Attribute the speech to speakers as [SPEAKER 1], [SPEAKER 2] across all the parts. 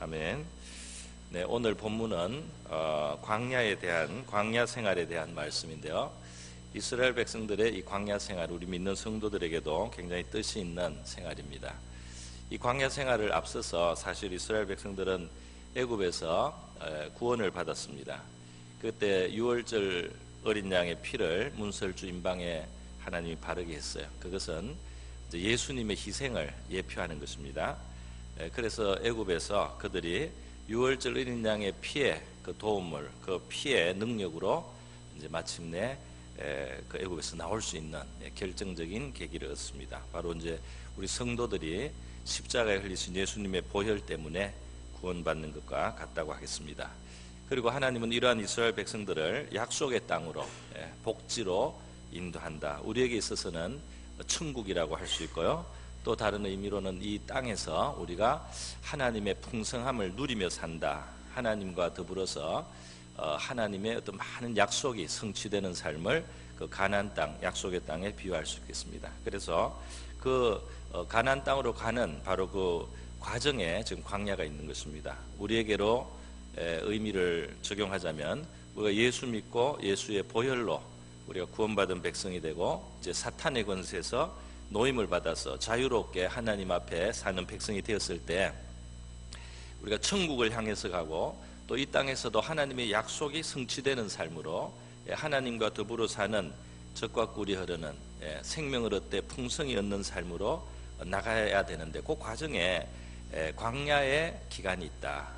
[SPEAKER 1] 아멘. 네, 오늘 본문은 광야 생활에 대한 말씀인데요. 이스라엘 백성들의 이 광야 생활, 우리 믿는 성도들에게도 굉장히 뜻이 있는 생활입니다. 이 광야 생활을 앞서서 사실 이스라엘 백성들은 애굽에서 구원을 받았습니다. 그때 유월절 어린 양의 피를 문설주 임방에 하나님이 바르게 했어요. 그것은 이제 예수님의 희생을 예표하는 것입니다. 그래서 애굽에서 그들이 유월절 어린 양의 피의 그 도움을, 그 피의 능력으로 이제 마침내 그 애굽에서 나올 수 있는 결정적인 계기를 얻습니다. 바로 이제 우리 성도들이 십자가에 흘리신 예수님의 보혈 때문에 구원받는 것과 같다고 하겠습니다. 그리고 하나님은 이러한 이스라엘 백성들을 약속의 땅으로, 복지로 인도한다. 우리에게 있어서는 천국이라고 할 수 있고요, 또 다른 의미로는 이 땅에서 우리가 하나님의 풍성함을 누리며 산다. 하나님과 더불어서 하나님의 어떤 많은 약속이 성취되는 삶을 그 가나안 땅, 약속의 땅에 비유할 수 있겠습니다. 그래서 그 가나안 땅으로 가는 바로 그 과정에 지금 광야가 있는 것입니다. 우리에게로 의미를 적용하자면 우리가 예수 믿고 예수의 보혈로 우리가 구원받은 백성이 되고 이제 사탄의 권세에서 노임을 받아서 자유롭게 하나님 앞에 사는 백성이 되었을 때 우리가 천국을 향해서 가고 또 이 땅에서도 하나님의 약속이 성취되는 삶으로 하나님과 더불어 사는 젖과 꿀이 흐르는 생명을 얻되 풍성이 얻는 삶으로 나가야 되는데 그 과정에 광야의 기간이 있다.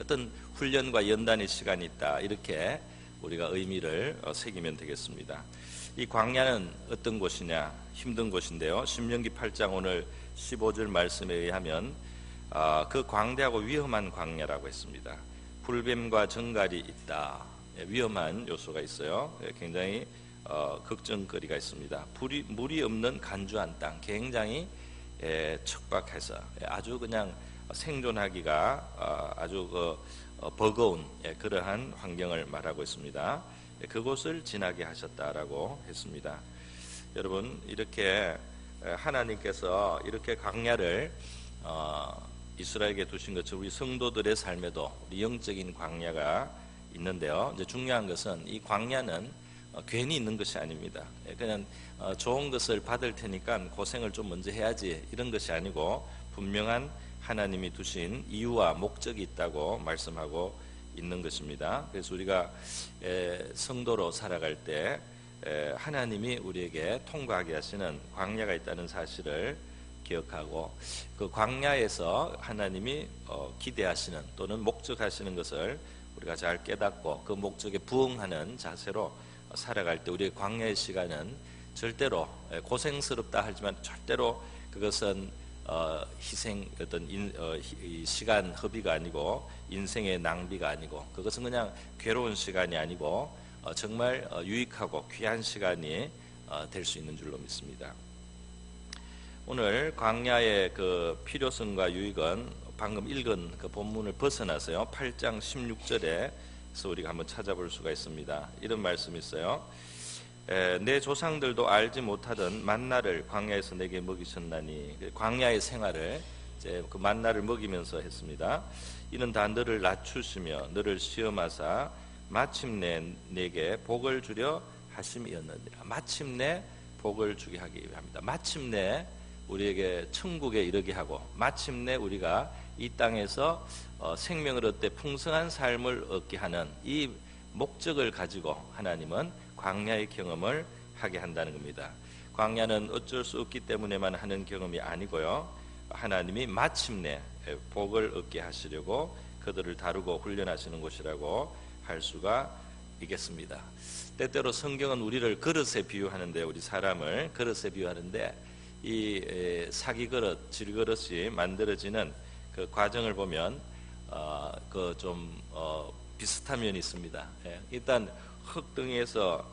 [SPEAKER 1] 어떤 훈련과 연단의 시간이 있다. 이렇게 우리가 의미를 새기면 되겠습니다. 이 광야는 어떤 곳이냐? 힘든 곳인데요. 신명기 8장 오늘 15절 말씀에 의하면 그 광대하고 위험한 광야라고 했습니다. 불뱀과 정갈이 있다. 위험한 요소가 있어요. 굉장히 걱정거리가 있습니다. 물이 없는 간주한 땅, 굉장히 척박해서 아주 그냥 생존하기가 아주 버거운 그러한 환경을 말하고 있습니다. 그곳을 지나게 하셨다라고 했습니다. 여러분, 이렇게 하나님께서 이렇게 광야를 이스라엘에게 두신 것처럼 우리 성도들의 삶에도 우리 영적인 광야가 있는데요. 이제 중요한 것은 이 광야는 괜히 있는 것이 아닙니다. 그냥 좋은 것을 받을 테니까 고생을 좀 먼저 해야지 이런 것이 아니고 분명한 하나님이 두신 이유와 목적이 있다고 말씀하고 있는 것입니다. 그래서 우리가 성도로 살아갈 때 하나님이 우리에게 통과하게 하시는 광야가 있다는 사실을 기억하고 그 광야에서 하나님이 기대하시는 또는 목적하시는 것을 우리가 잘 깨닫고 그 목적에 부응하는 자세로 살아갈 때 우리의 광야의 시간은 절대로 고생스럽다 하지만 절대로 그것은 희생 어떤 시간 허비가 아니고 인생의 낭비가 아니고 그것은 그냥 괴로운 시간이 아니고 정말 유익하고 귀한 시간이 될 수 있는 줄로 믿습니다. 오늘 광야의 그 필요성과 유익은 방금 읽은 그 본문을 벗어나서요 8장 16절에서 우리가 한번 찾아볼 수가 있습니다. 이런 말씀이 있어요. 내 조상들도 알지 못하던 만나를 광야에서 내게 먹이셨나니. 광야의 생활을 이제 그 만나를 먹이면서 했습니다. 이는 다 너를 낮추시며 너를 시험하사 마침내 내게 복을 주려 하심이었느니라. 마침내 복을 주게 하기 위함이다. 마침내 우리에게 천국에 이르게 하고 마침내 우리가 이 땅에서 생명을 얻되 풍성한 삶을 얻게 하는 이 목적을 가지고 하나님은 광야의 경험을 하게 한다는 겁니다. 광야는 어쩔 수 없기 때문에만 하는 경험이 아니고요, 하나님이 마침내 복을 얻게 하시려고 그들을 다루고 훈련하시는 곳이라고 할 수가 있겠습니다. 때때로 성경은 우리를 그릇에 비유하는데, 우리 사람을 그릇에 비유하는데 이 사기 그릇, 질그릇이 만들어지는 그 과정을 보면 그 좀 비슷한 면이 있습니다. 일단 흙등에서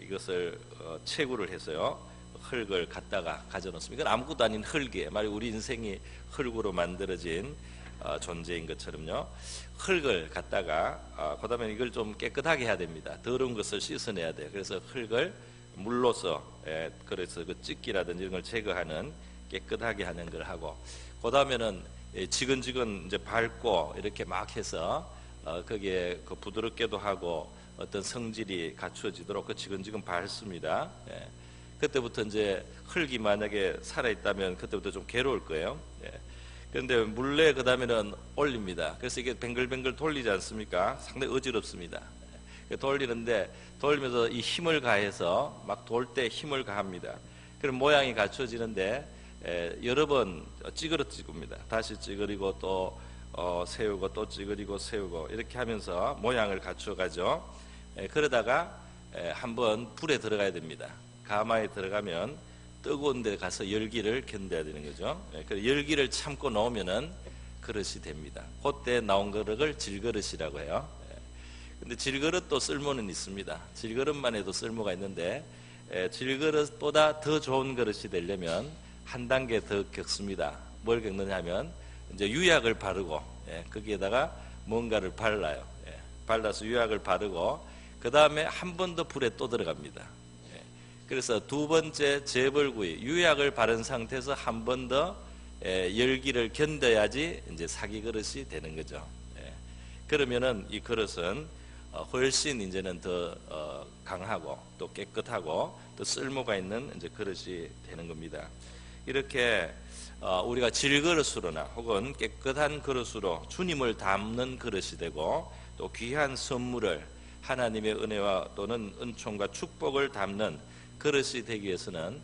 [SPEAKER 1] 이것을 채구를 해서요 흙을 갖다가 가져놓습니다. 이건 아무것도 아닌 흙이에요. 말이 우리 인생이 흙으로 만들어진 존재인 것처럼요. 흙을 갖다가 그다음에 이걸 좀 깨끗하게 해야 됩니다. 더러운 것을 씻어내야 돼요. 그래서 흙을 물로서 그래서 그 찌기라든지 이런 걸 제거하는 깨끗하게 하는 걸 하고, 그다음에는 지근지근 이제 밟고 이렇게 막 해서 거기에 그 부드럽게도 하고 어떤 성질이 갖추어지도록 그 지근지근 밟습니다. 예. 그때부터 이제 흙이 만약에 살아있다면 그때부터 좀 괴로울 거예요. 예. 그런데 물레 그 다음에는 올립니다. 그래서 이게 뱅글뱅글 돌리지 않습니까? 상당히 어지럽습니다. 예. 돌리는데 돌면서 이 힘을 가해서 막 돌 때 힘을 가합니다. 그럼 모양이 갖춰지는데 여러 번 찌그러집니다. 다시 찌그리고 또 세우고 또 찌그리고 세우고 이렇게 하면서 모양을 갖춰가죠. 그러다가 한번 불에 들어가야 됩니다. 가마에 들어가면 뜨거운 데 가서 열기를 견뎌야 되는 거죠. 그 열기를 참고 놓으면은 그릇이 됩니다. 그때 나온 그릇을 질그릇이라고 해요. 근데 질그릇도 쓸모는 있습니다. 질그릇만 해도 쓸모가 있는데 질그릇보다 더 좋은 그릇이 되려면 한 단계 더 겪습니다. 뭘 겪느냐 하면 이제 유약을 바르고 거기에다가 뭔가를 발라요. 발라서 유약을 바르고 그 다음에 한 번 더 불에 또 들어갑니다. 그래서 두 번째 재벌구이 유약을 바른 상태에서 한 번 더 열기를 견뎌야지 이제 사기 그릇이 되는 거죠. 그러면은 이 그릇은 훨씬 이제는 더 강하고 또 깨끗하고 또 쓸모가 있는 이제 그릇이 되는 겁니다. 이렇게 우리가 질그릇으로나 혹은 깨끗한 그릇으로 주님을 담는 그릇이 되고 또 귀한 선물을 하나님의 은혜와 또는 은총과 축복을 담는 그릇이 되기 위해서는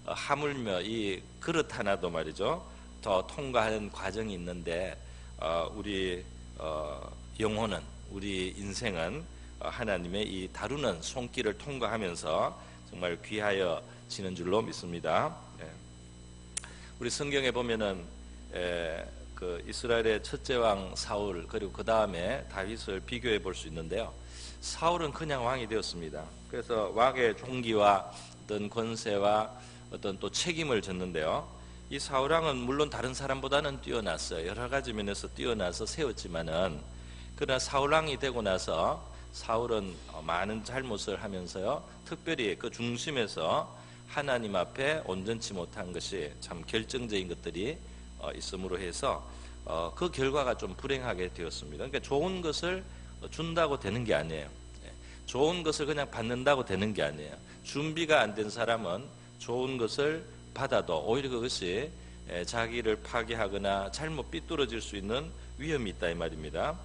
[SPEAKER 1] 하물며 이 그릇 하나도 말이죠 더 통과하는 과정이 있는데 우리 영혼은 우리 인생은 하나님의 이 다루는 손길을 통과하면서 정말 귀하여지는 줄로 믿습니다. 우리 성경에 보면은 그 이스라엘의 첫째 왕 사울 그리고 그 다음에 다윗을 비교해 볼 수 있는데요. 사울은 그냥 왕이 되었습니다. 그래서 왕의 종기와 어떤 권세와 어떤 또 책임을 졌는데요. 이 사울 왕은 물론 다른 사람보다는 뛰어났어요. 여러 가지 면에서 뛰어나서 세웠지만은 그러나 사울 왕이 되고 나서 사울은 많은 잘못을 하면서요. 특별히 그 중심에서 하나님 앞에 온전치 못한 것이 참 결정적인 것들이 있음으로 해서 그 결과가 좀 불행하게 되었습니다. 그러니까 좋은 것을 준다고 되는 게 아니에요. 좋은 것을 그냥 받는다고 되는 게 아니에요. 준비가 안 된 사람은 좋은 것을 받아도 오히려 그것이 자기를 파괴하거나 잘못 삐뚤어질 수 있는 위험이 있다 이 말입니다.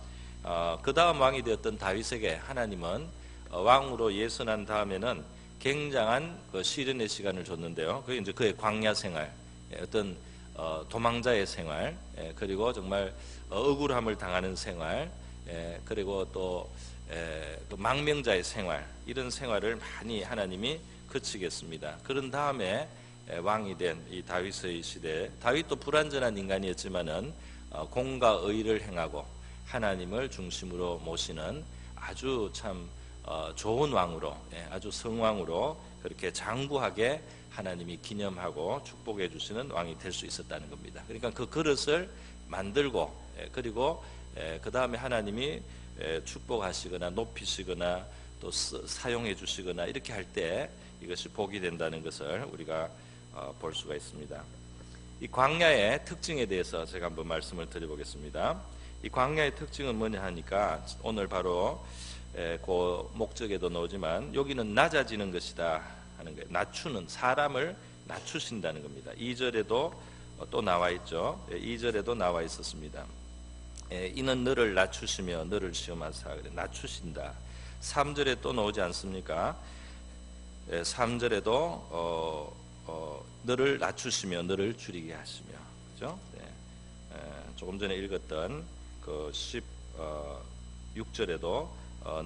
[SPEAKER 1] 그 다음 왕이 되었던 다윗에게 하나님은 왕으로 예선한 다음에는 굉장한 그 시련의 시간을 줬는데요. 그게 이제 그의 광야 생활, 어떤 도망자의 생활, 그리고 정말 억울함을 당하는 생활, 그리고 또 망명자의 생활, 이런 생활을 많이 하나님이 그치겠습니다. 그런 다음에 왕이 된 이 다윗의 시대, 다윗도 불완전한 인간이었지만은 공과 의를 행하고 하나님을 중심으로 모시는 아주 참 좋은 왕으로, 아주 성왕으로 그렇게 장구하게 하나님이 기념하고 축복해 주시는 왕이 될 수 있었다는 겁니다. 그러니까 그 그릇을 만들고 그리고 그 다음에 하나님이 축복하시거나 높이시거나 또 사용해 주시거나 이렇게 할 때 이것이 복이 된다는 것을 우리가 볼 수가 있습니다. 이 광야의 특징에 대해서 제가 한번 말씀을 드려보겠습니다. 이 광야의 특징은 뭐냐 하니까 오늘 바로 그 목적에도 나오지만 여기는 낮아지는 것이다 하는 거예요. 낮추는, 사람을 낮추신다는 겁니다. 2절에도 또 나와 있죠. 2절에도 나와 있었습니다. 이는 너를 낮추시며 너를 시험하사, 낮추신다. 3절에 또 나오지 않습니까? 3절에도 너를 낮추시며 너를 줄이게 하시며, 그죠? 조금 전에 읽었던 그 16절에도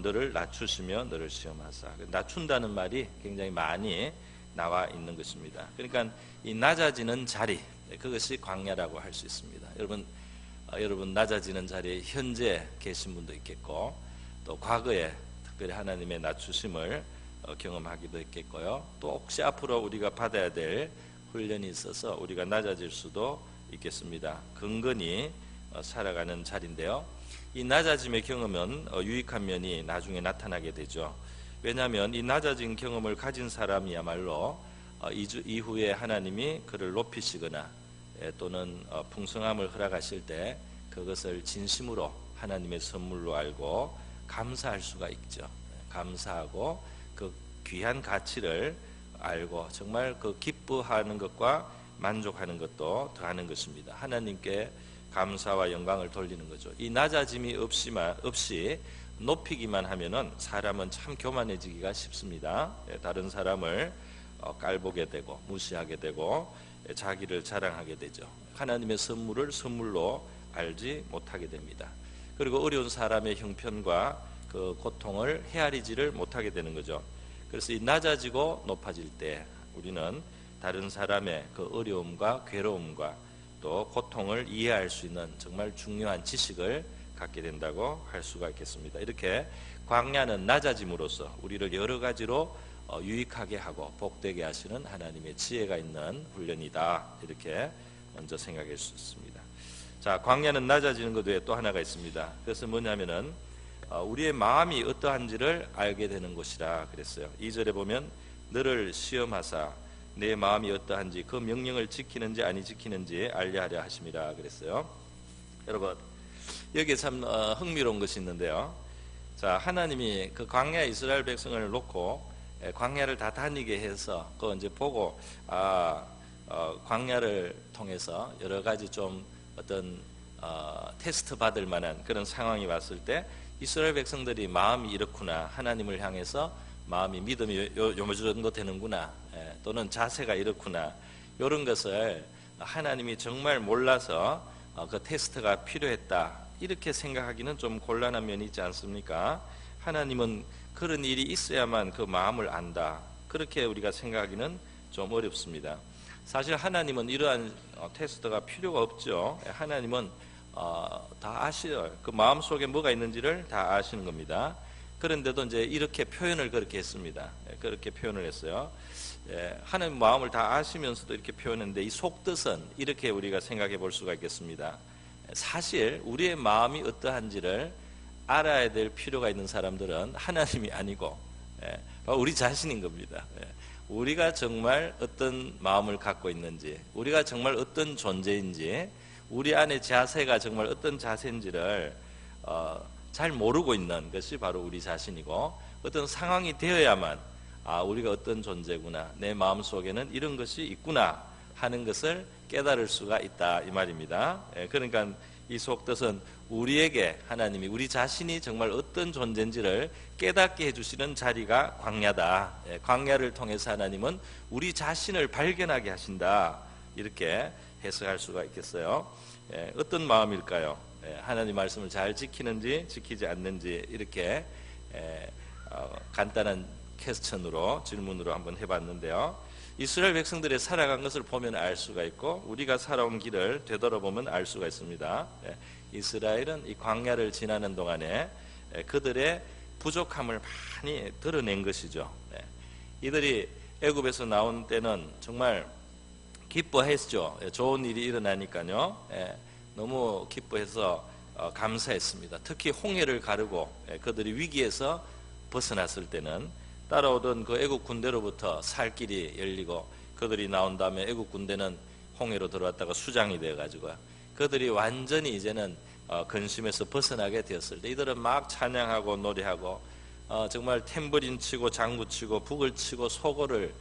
[SPEAKER 1] 너를 낮추시며 너를 시험하사, 낮춘다는 말이 굉장히 많이 나와 있는 것입니다. 그러니까 이 낮아지는 자리, 그것이 광야라고 할 수 있습니다. 여러분 낮아지는 자리에 현재 계신 분도 있겠고 또 과거에 특별히 하나님의 낮추심을 경험하기도 했겠고요. 또 혹시 앞으로 우리가 받아야 될 훈련이 있어서 우리가 낮아질 수도 있겠습니다. 근근히 살아가는 자리인데요. 이 낮아짐의 경험은 유익한 면이 나중에 나타나게 되죠. 왜냐하면 이 낮아진 경험을 가진 사람이야말로 이후에 하나님이 그를 높이시거나 또는 풍성함을 허락하실 때 그것을 진심으로 하나님의 선물로 알고 감사할 수가 있죠. 감사하고 그 귀한 가치를 알고 정말 그 기뻐하는 것과 만족하는 것도 더하는 것입니다. 하나님께 감사와 영광을 돌리는 거죠. 이 낮아짐이 없이 높이기만 하면은 사람은 참 교만해지기가 쉽습니다. 다른 사람을 깔보게 되고 무시하게 되고 자기를 자랑하게 되죠. 하나님의 선물을 선물로 알지 못하게 됩니다. 그리고 어려운 사람의 형편과 그 고통을 헤아리지를 못하게 되는 거죠. 그래서 이 낮아지고 높아질 때 우리는 다른 사람의 그 어려움과 괴로움과 또 고통을 이해할 수 있는 정말 중요한 지식을 갖게 된다고 할 수가 있겠습니다. 이렇게 광야는 낮아짐으로써 우리를 여러 가지로 유익하게 하고 복되게 하시는 하나님의 지혜가 있는 훈련이다. 이렇게 먼저 생각할 수 있습니다. 자, 광야는 낮아지는 것 외에 또 하나가 있습니다. 그것은 뭐냐면은 우리의 마음이 어떠한지를 알게 되는 곳이라 그랬어요. 2절에 보면 너를 시험하사 내 마음이 어떠한지 그 명령을 지키는지 아니 지키는지 알려하려 하심이라 그랬어요. 여러분 여기에 참 흥미로운 것이 있는데요. 자, 하나님이 그 광야 이스라엘 백성을 놓고 광야를 다 다니게 해서 그 이제 보고 광야를 통해서 여러 가지 좀 어떤 테스트 받을 만한 그런 상황이 왔을 때 이스라엘 백성들이 마음이 이렇구나, 하나님을 향해서 마음이 믿음이 요 정도 되는구나, 또는 자세가 이렇구나, 이런 것을 하나님이 정말 몰라서 그 테스트가 필요했다 이렇게 생각하기는 좀 곤란한 면이 있지 않습니까? 하나님은 그런 일이 있어야만 그 마음을 안다, 그렇게 우리가 생각하기는 좀 어렵습니다. 사실 하나님은 이러한 테스트가 필요가 없죠. 하나님은 다 아시죠. 그 마음 속에 뭐가 있는지를 다 아시는 겁니다. 그런데도 이제 이렇게 표현을 그렇게 했습니다. 그렇게 표현을 했어요. 하나님 마음을 다 아시면서도 이렇게 표현했는데 이 속뜻은 이렇게 우리가 생각해 볼 수가 있겠습니다. 사실 우리의 마음이 어떠한지를 알아야 될 필요가 있는 사람들은 하나님이 아니고 바로 우리 자신인 겁니다. 우리가 정말 어떤 마음을 갖고 있는지, 우리가 정말 어떤 존재인지, 우리 안의 자세가 정말 어떤 자세인지를 잘 모르고 있는 것이 바로 우리 자신이고, 어떤 상황이 되어야만 우리가 어떤 존재구나, 내 마음속에는 이런 것이 있구나 하는 것을 깨달을 수가 있다 이 말입니다. 그러니까 이 속뜻은 우리에게 하나님이 우리 자신이 정말 어떤 존재인지를 깨닫게 해주시는 자리가 광야다. 광야를 통해서 하나님은 우리 자신을 발견하게 하신다, 이렇게 해석할 수가 있겠어요. 어떤 마음일까요? 하나님 말씀을 잘 지키는지 지키지 않는지, 이렇게 간단한 퀘스천으로 질문으로 한번 해봤는데요. 이스라엘 백성들의 살아간 것을 보면 알 수가 있고 우리가 살아온 길을 되돌아보면 알 수가 있습니다. 이스라엘은 이 광야를 지나는 동안에 그들의 부족함을 많이 드러낸 것이죠. 이들이 애굽에서 나온 때는 정말 기뻐했죠. 좋은 일이 일어나니까요. 너무 기뻐해서 감사했습니다. 특히 홍해를 가르고 그들이 위기에서 벗어났을 때는 따라오던 그 애국 군대로부터 살 길이 열리고 그들이 나온 다음에 애국 군대는 홍해로 들어왔다가 수장이 되어가지고 그들이 완전히 이제는 근심에서 벗어나게 되었을 때 이들은 막 찬양하고 노래하고 정말 탬버린 치고 장구 치고 북을 치고 소고를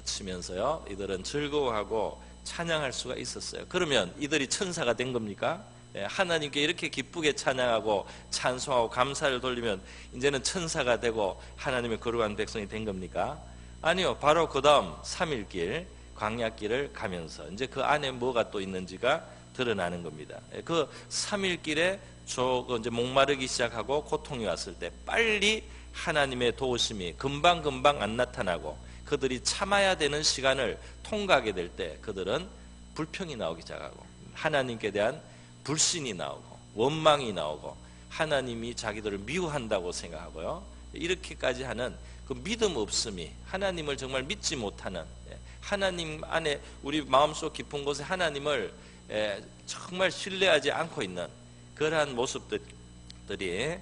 [SPEAKER 1] 치면서요, 이들은 즐거워하고 찬양할 수가 있었어요. 그러면 이들이 천사가 된 겁니까? 하나님께 이렇게 기쁘게 찬양하고 찬송하고 감사를 돌리면 이제는 천사가 되고 하나님의 거룩한 백성이 된 겁니까? 아니요. 바로 그 다음 3일길 광야길을 가면서 이제 그 안에 뭐가 또 있는지가 드러나는 겁니다. 그 3일길에 이제 목마르기 시작하고 고통이 왔을 때 빨리 하나님의 도우심이 금방 안 나타나고 그들이 참아야 되는 시간을 통과하게 될 때 그들은 불평이 나오기 시작하고 하나님께 대한 불신이 나오고 원망이 나오고 하나님이 자기들을 미워한다고 생각하고요. 이렇게까지 하는 그 믿음 없음이, 하나님을 정말 믿지 못하는, 하나님 안에 우리 마음속 깊은 곳에 하나님을 정말 신뢰하지 않고 있는 그러한 모습들이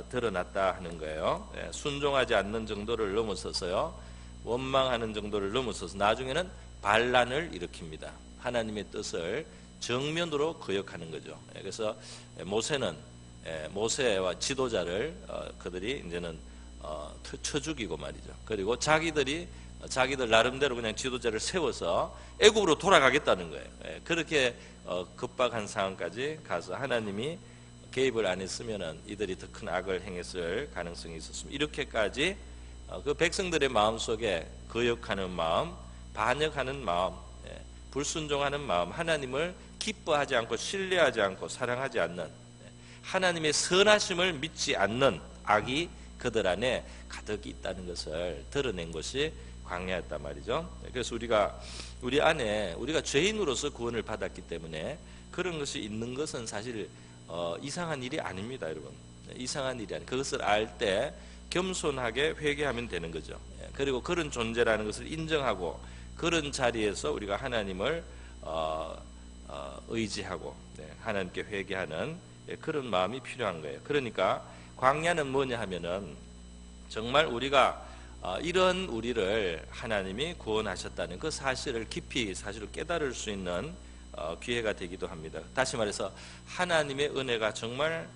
[SPEAKER 1] 드러났다 하는 거예요. 순종하지 않는 정도를 넘어서서요, 원망하는 정도를 넘어서서 나중에는 반란을 일으킵니다. 하나님의 뜻을 정면으로 거역하는 거죠. 그래서 모세와 지도자를 그들이 이제는 쳐 죽이고 말이죠. 그리고 자기들 나름대로 그냥 지도자를 세워서 애굽으로 돌아가겠다는 거예요. 그렇게 급박한 상황까지 가서 하나님이 개입을 안 했으면은 이들이 더 큰 악을 행했을 가능성이 있었습니다. 이렇게까지 그 백성들의 마음 속에 거역하는 마음, 반역하는 마음, 불순종하는 마음, 하나님을 기뻐하지 않고 신뢰하지 않고 사랑하지 않는, 하나님의 선하심을 믿지 않는 악이 그들 안에 가득 있다는 것을 드러낸 것이 광야였단 말이죠. 그래서 우리 안에 우리가 죄인으로서 구원을 받았기 때문에 그런 것이 있는 것은 사실 이상한 일이 아닙니다, 여러분. 이상한 일이 아니. 그것을 알 때 겸손하게 회개하면 되는 거죠. 그리고 그런 존재라는 것을 인정하고 그런 자리에서 우리가 하나님을 의지하고 하나님께 회개하는 그런 마음이 필요한 거예요. 그러니까 광야는 뭐냐 하면은 정말 우리가 이런 우리를 하나님이 구원하셨다는 그 사실을 깊이 사실을 깨달을 수 있는 기회가 되기도 합니다. 다시 말해서 하나님의 은혜가 정말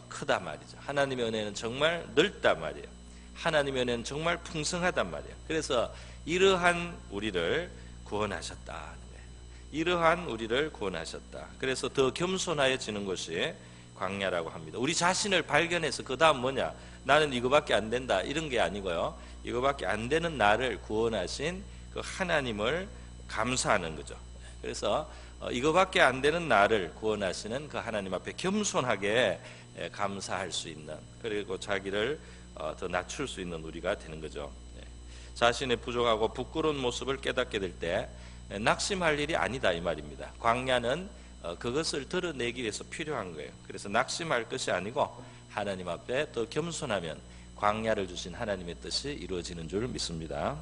[SPEAKER 1] 크다 말이죠. 하나님의 은혜는 정말 넓단 말이에요. 하나님의 은혜는 정말 풍성하단 말이에요. 그래서 이러한 우리를 구원하셨다는 거예요. 이러한 우리를 구원하셨다. 그래서 더 겸손해지는 것이 광야라고 합니다. 우리 자신을 발견해서 그 다음 뭐냐, 나는 이거밖에 안 된다, 이런 게 아니고요, 이거밖에 안 되는 나를 구원하신 그 하나님을 감사하는 거죠. 그래서 이거밖에 안 되는 나를 구원하시는 그 하나님 앞에 겸손하게 감사할 수 있는, 그리고 자기를 더 낮출 수 있는 우리가 되는 거죠. 자신의 부족하고 부끄러운 모습을 깨닫게 될 때 낙심할 일이 아니다, 이 말입니다. 광야는 그것을 드러내기 위해서 필요한 거예요. 그래서 낙심할 것이 아니고 하나님 앞에 더 겸손하면 광야를 주신 하나님의 뜻이 이루어지는 줄 믿습니다.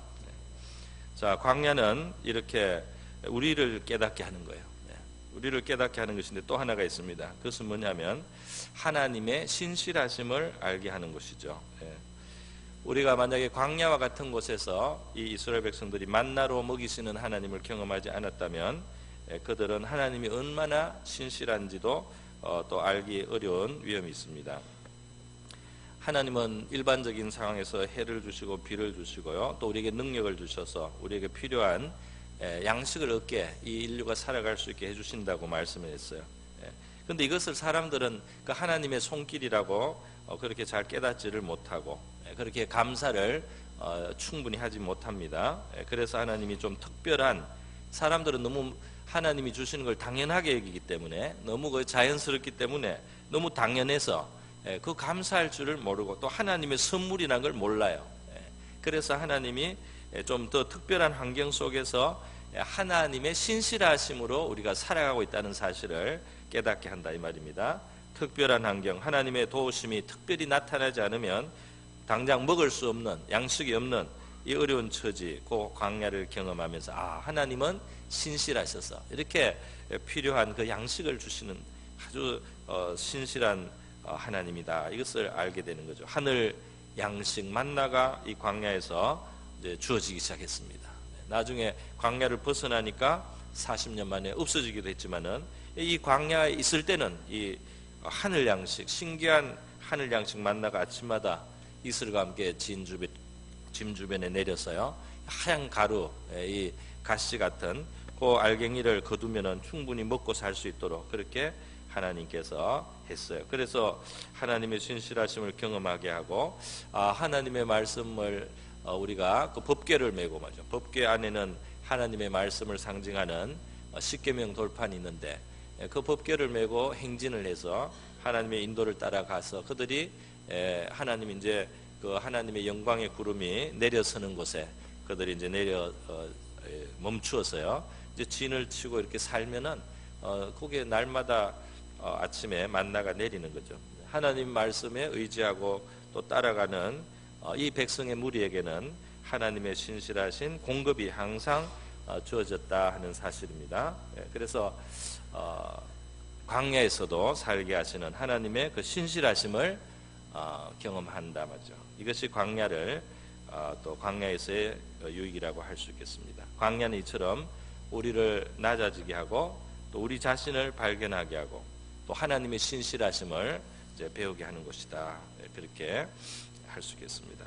[SPEAKER 1] 자, 광야는 이렇게 우리를 깨닫게 하는 거예요. 우리를 깨닫게 하는 것인데 또 하나가 있습니다. 그것은 뭐냐면 하나님의 신실하심을 알게 하는 것이죠. 우리가 만약에 광야와 같은 곳에서 이 이스라엘 백성들이 만나로 먹이시는 하나님을 경험하지 않았다면 그들은 하나님이 얼마나 신실한지도 또 알기 어려운 위험이 있습니다. 하나님은 일반적인 상황에서 해를 주시고 비를 주시고요, 또 우리에게 능력을 주셔서 우리에게 필요한 양식을 얻게 이 인류가 살아갈 수 있게 해주신다고 말씀을 했어요. 그런데 이것을 사람들은 그 하나님의 손길이라고 그렇게 잘 깨닫지를 못하고 그렇게 감사를 충분히 하지 못합니다. 그래서 하나님이 좀 특별한, 사람들은 너무 하나님이 주시는 걸 당연하게 여기기 때문에, 너무 자연스럽기 때문에 너무 당연해서 그 감사할 줄을 모르고 또 하나님의 선물이라는 걸 몰라요. 그래서 하나님이 좀 더 특별한 환경 속에서 하나님의 신실하심으로 우리가 살아가고 있다는 사실을 깨닫게 한다, 이 말입니다. 특별한 환경, 하나님의 도우심이 특별히 나타나지 않으면 당장 먹을 수 없는, 양식이 없는 이 어려운 처지, 그 광야를 경험하면서 하나님은 신실하셔서 이렇게 필요한 그 양식을 주시는 아주 신실한 하나님이다, 이것을 알게 되는 거죠. 하늘 양식 만나가 이 광야에서 이제 주어지기 시작했습니다. 나중에 광야를 벗어나니까 40년 만에 없어지기도 했지만은 이 광야에 있을 때는 이 하늘 양식, 신기한 하늘 양식 만나가 아침마다 이슬과 함께 짐 주변에 내렸어요. 하얀 가루, 이 가시 같은 그 알갱이를 거두면은 충분히 먹고 살 수 있도록 그렇게 하나님께서 했어요. 그래서 하나님의 신실하심을 경험하게 하고, 하나님의 말씀을 우리가 그 법궤를 메고 말이죠. 법궤 안에는 하나님의 말씀을 상징하는 십계명 돌판이 있는데 그 법궤를 메고 행진을 해서 하나님의 인도를 따라가서 그들이 하나님 이제 그 하나님의 영광의 구름이 내려서는 곳에 그들이 이제 멈추어서요. 이제 진을 치고 이렇게 살면은 거기에 날마다 아침에 만나가 내리는 거죠. 하나님 말씀에 의지하고 또 따라가는 이 백성의 무리에게는 하나님의 신실하신 공급이 항상 주어졌다 하는 사실입니다. 그래서 광야에서도 살게 하시는 하나님의 그 신실하심을 경험한다 말이죠. 이것이 광야를 또 광야에서의 유익이라고 할 수 있겠습니다. 광야는 이처럼 우리를 낮아지게 하고 또 우리 자신을 발견하게 하고 또 하나님의 신실하심을 이제 배우게 하는 것이다. 그렇게 할 수 있겠습니다.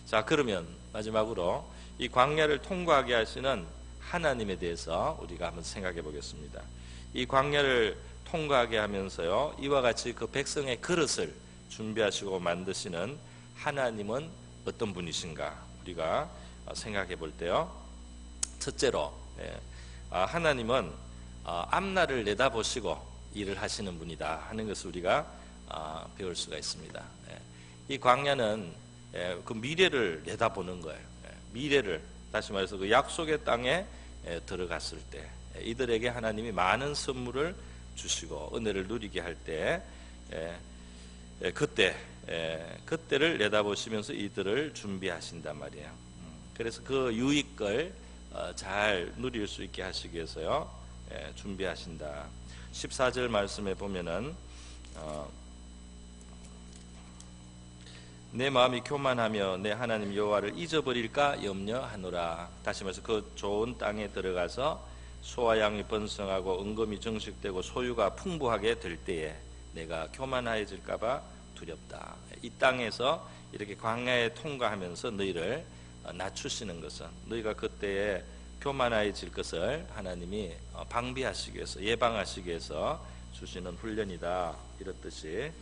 [SPEAKER 1] 자, 그러면 마지막으로 이 광야를 통과하게 하시는 하나님에 대해서 우리가 한번 생각해 보겠습니다. 이 광야를 통과하게 하면서요, 이와 같이 그 백성의 그릇을 준비하시고 만드시는 하나님은 어떤 분이신가 우리가 생각해 볼 때요, 첫째로 하나님은 앞날을 내다보시고 일을 하시는 분이다 하는 것을 우리가 배울 수가 있습니다. 이 광야는 그 미래를 내다보는 거예요. 미래를, 다시 말해서 그 약속의 땅에 들어갔을 때 이들에게 하나님이 많은 선물을 주시고 은혜를 누리게 할 때 그때를 내다보시면서 이들을 준비하신단 말이에요. 그래서 그 유익을 잘 누릴 수 있게 하시기 위해서요, 준비하신다. 14절 말씀에 보면은 내 마음이 교만하며 내 하나님 여호와를 잊어버릴까 염려하노라. 다시 말해서 그 좋은 땅에 들어가서 소와 양이 번성하고 은금이 증식되고 소유가 풍부하게 될 때에 내가 교만해질까 봐 두렵다. 이 땅에서 이렇게 광야에 통과하면서 너희를 낮추시는 것은 너희가 그때에 교만해질 것을 하나님이 방비하시기 위해서, 예방하시기 위해서 주시는 훈련이다, 이런 뜻이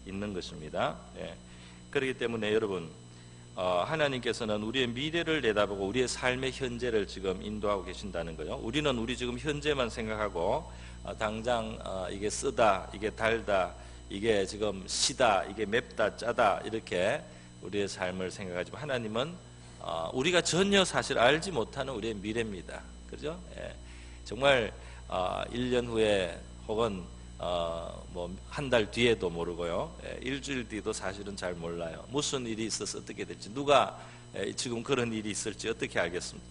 [SPEAKER 1] 있는 것입니다. 그렇기 때문에 여러분, 하나님께서는 우리의 미래를 내다보고 우리의 삶의 현재를 지금 인도하고 계신다는 거예요. 우리는 우리 지금 현재만 생각하고 당장 이게 쓰다, 이게 달다, 이게 지금 시다, 이게 맵다, 짜다, 이렇게 우리의 삶을 생각하지만 하나님은 우리가 전혀 사실 알지 못하는 우리의 미래입니다. 그죠? 정말 1년 후에 혹은 뭐 한 달 뒤에도 모르고요, 일주일 뒤도 사실은 잘 몰라요. 무슨 일이 있어서 어떻게 될지, 누가 지금 그런 일이 있을지 어떻게 알겠습니까?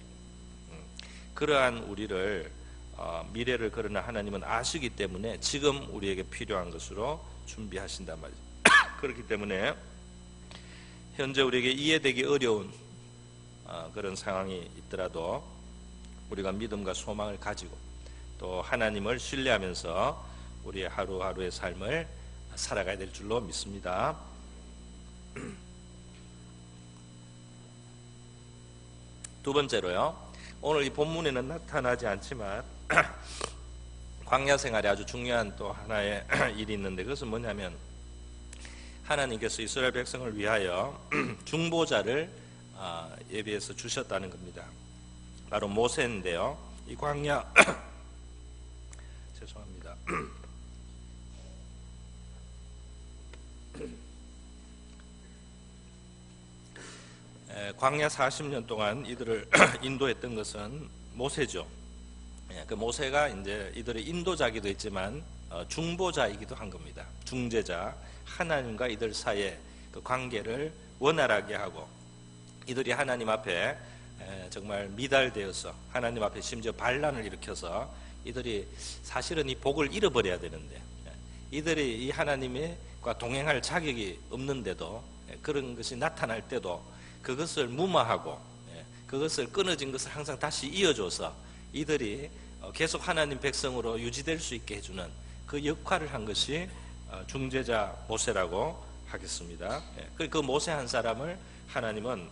[SPEAKER 1] 그러한 우리를 미래를 그러나 하나님은 아시기 때문에 지금 우리에게 필요한 것으로 준비하신단 말이죠. 그렇기 때문에 현재 우리에게 이해되기 어려운 그런 상황이 있더라도 우리가 믿음과 소망을 가지고 또 하나님을 신뢰하면서 우리의 하루하루의 삶을 살아가야 될 줄로 믿습니다. 두 번째로요, 오늘 이 본문에는 나타나지 않지만 광야 생활에 아주 중요한 또 하나의 일이 있는데, 그것은 뭐냐면 하나님께서 이스라엘 백성을 위하여 중보자를 예비해서 주셨다는 겁니다. 바로 모세인데요, 이 광야 죄송합니다. 광야 40년 동안 이들을 인도했던 것은 모세죠. 그 모세가 이제 이들의 인도자기도 했지만 중보자이기도 한 겁니다. 중재자, 하나님과 이들 사이의 그 관계를 원활하게 하고 이들이 하나님 앞에 정말 미달되어서 하나님 앞에 심지어 반란을 일으켜서 이들이 사실은 이 복을 잃어버려야 되는데 이들이 이 하나님과 동행할 자격이 없는데도 그런 것이 나타날 때도 그것을 무마하고 그것을 끊어진 것을 항상 다시 이어줘서 이들이 계속 하나님 백성으로 유지될 수 있게 해주는 그 역할을 한 것이 중재자 모세라고 하겠습니다. 그 모세 한 사람을 하나님은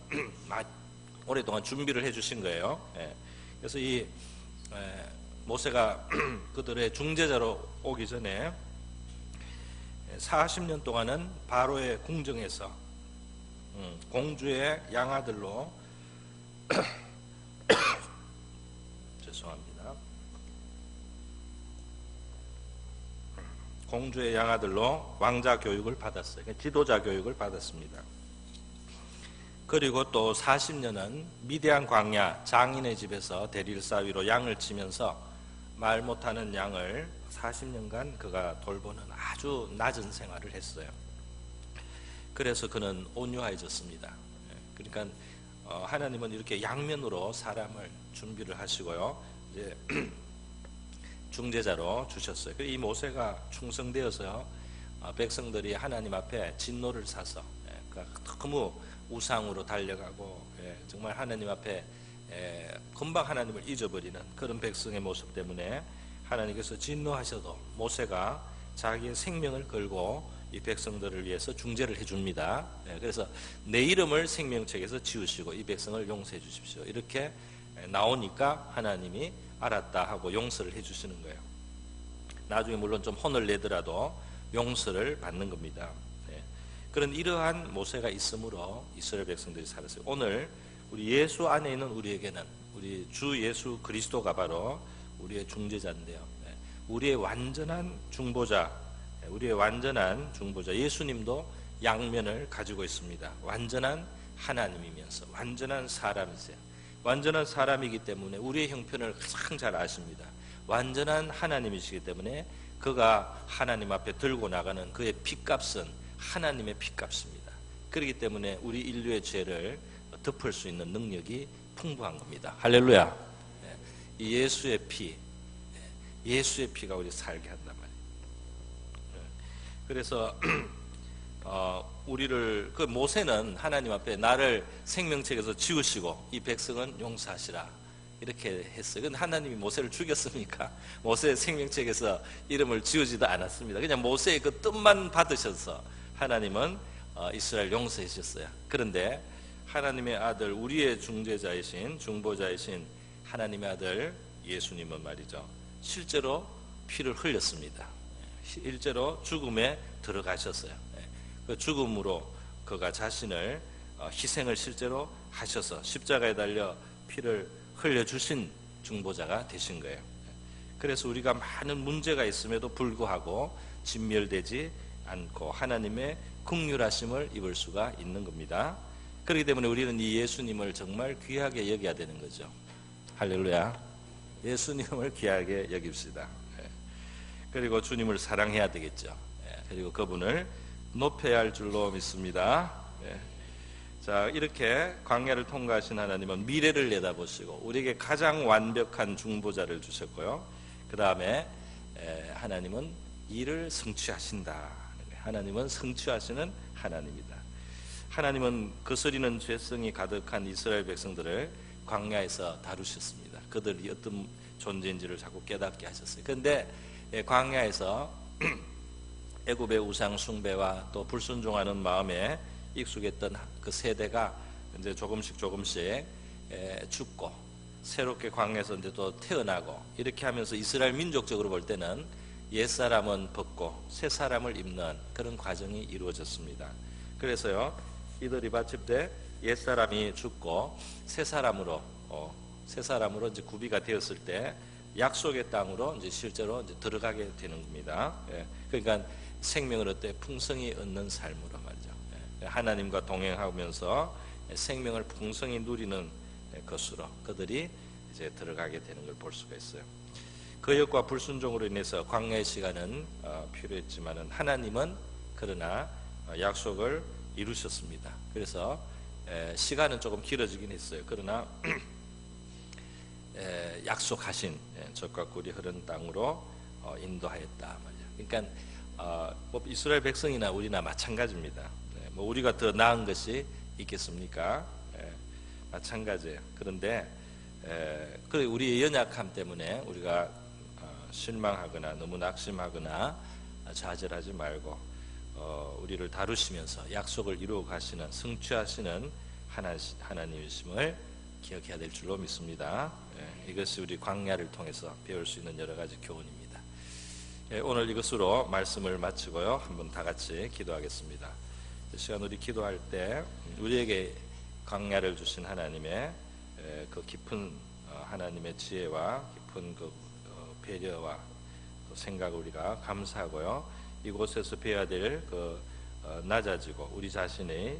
[SPEAKER 1] 오랫동안 준비를 해주신 거예요. 그래서 이 모세가 그들의 중재자로 오기 전에 40년 동안은 바로의 궁정에서 공주의 양아들로 죄송합니다. 공주의 양아들로 왕자 교육을 받았어요. 지도자 교육을 받았습니다. 그리고 또 40년은 미디안 광야 장인의 집에서 대릴사위로 양을 치면서 말 못하는 양을 40년간 그가 돌보는 아주 낮은 생활을 했어요. 그래서 그는 온유해졌습니다. 그러니까 하나님은 이렇게 양면으로 사람을 준비를 하시고요, 이제 중재자로 주셨어요. 이 모세가 충성되어서 백성들이 하나님 앞에 진노를 사서 너무 우상으로 달려가고 정말 하나님 앞에 금방 하나님을 잊어버리는 그런 백성의 모습 때문에 하나님께서 진노하셔도 모세가 자기의 생명을 걸고 이 백성들을 위해서 중재를 해줍니다. 그래서 내 이름을 생명책에서 지우시고 이 백성을 용서해 주십시오. 이렇게 나오니까 하나님이 알았다 하고 용서를 해주시는 거예요. 나중에 물론 좀 혼을 내더라도 용서를 받는 겁니다. 그런 이러한 모세가 있으므로 이스라엘 백성들이 살았어요. 오늘 우리 예수 안에 있는 우리에게는 우리 주 예수 그리스도가 바로 우리의 중재자인데요. 우리의 완전한 중보자, 예수님도 양면을 가지고 있습니다. 완전한 하나님이면서 완전한 사람이세요. 완전한 사람이기 때문에 우리의 형편을 가장 잘 아십니다. 완전한 하나님이시기 때문에 그가 하나님 앞에 들고 나가는 그의 핏값은 하나님의 핏값입니다. 그렇기 때문에 우리 인류의 죄를 덮을 수 있는 능력이 풍부한 겁니다. 할렐루야. 이 예수의 피가 우리 살게 한단 말이에요. 그래서 우리를 그 모세는 하나님 앞에 나를 생명책에서 지우시고 이 백성은 용서하시라 이렇게 했어요. 근데 하나님이 모세를 죽였습니까? 모세의 생명책에서 이름을 지우지도 않았습니다. 그냥 모세의 그 뜻만 받으셔서 하나님은 이스라엘 용서해 주셨어요. 그런데 하나님의 아들, 우리의 중보자이신 하나님의 아들 예수님은 말이죠, 실제로 피를 흘렸습니다. 실제로 죽음에 들어가셨어요. 그 죽음으로 그가 자신을 희생을 실제로 하셔서 십자가에 달려 피를 흘려주신 중보자가 되신 거예요. 그래서 우리가 많은 문제가 있음에도 불구하고 진멸되지 않고 하나님의 긍휼하심을 입을 수가 있는 겁니다. 그렇기 때문에 우리는 이 예수님을 정말 귀하게 여겨야 되는 거죠. 할렐루야. 예수님을 귀하게 여깁시다. 그리고 주님을 사랑해야 되겠죠. 그리고 그분을 높여야 할 줄로 믿습니다. 자, 이렇게 광야를 통과하신 하나님은 미래를 내다보시고 우리에게 가장 완벽한 중보자를 주셨고요. 그 다음에 하나님은 이를 성취하신다. 하나님은 성취하시는 하나님이다. 하나님은 거스리는 죄성이 가득한 이스라엘 백성들을 광야에서 다루셨습니다. 그들이 어떤 존재인지를 자꾸 깨닫게 하셨어요. 그런데 광야에서 애굽의 우상 숭배와 또 불순종하는 마음에 익숙했던 그 세대가 이제 조금씩 죽고 새롭게 광야에서 이제 또 태어나고 이렇게 하면서 이스라엘 민족적으로 볼 때는 옛사람은 벗고 새 사람을 입는 그런 과정이 이루어졌습니다. 그래서요, 이들이 바칠 때 옛사람이 죽고 새 사람으로 이제 구비가 되었을 때 약속의 땅으로 이제 실제로 이제 들어가게 되는 겁니다. 그러니까 생명을 얻되 풍성히 얻는 삶으로 말이죠. 하나님과 동행하면서 생명을 풍성히 누리는 것으로 그들이 이제 들어가게 되는 걸 볼 수가 있어요. 거역과 불순종으로 인해서 광야의 시간은 필요했지만은 하나님은 그러나 약속을 이루셨습니다. 그래서 시간은 조금 길어지긴 했어요. 그러나 약속하신 젖과 꿀이 흐르는 땅으로 인도하였다 말이죠. 그러니까 뭐 이스라엘 백성이나 우리나 마찬가지입니다. 뭐 우리가 더 나은 것이 있겠습니까? 마찬가지예요. 그런데 우리의 연약함 때문에 우리가 실망하거나 너무 낙심하거나 좌절하지 말고 우리를 다루시면서 약속을 이루어 가시는 성취하시는 하나님이심을 기억해야 될 줄로 믿습니다. 이것이 우리 광야를 통해서 배울 수 있는 여러 가지 교훈입니다. 오늘 이것으로 말씀을 마치고요, 한번 다 같이 기도하겠습니다. 이 시간 우리 기도할 때 우리에게 광야를 주신 하나님의 그 깊은 하나님의 지혜와 깊은 그 배려와 생각을 우리가 감사하고요, 이곳에서 배워야 될 그 낮아지고 우리 자신의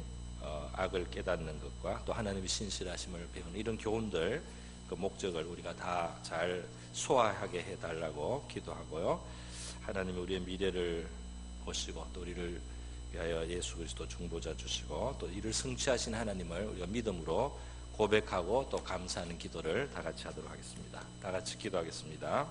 [SPEAKER 1] 악을 깨닫는 것과 또 하나님의 신실하심을 배우는 이런 교훈들, 그 목적을 우리가 다 잘 소화하게 해달라고 기도하고요, 하나님이 우리의 미래를 보시고 또 우리를 위하여 예수 그리스도 중보자 주시고 또 이를 성취하신 하나님을 우리가 믿음으로 고백하고 또 감사하는 기도를 다 같이 하도록 하겠습니다. 다 같이 기도하겠습니다.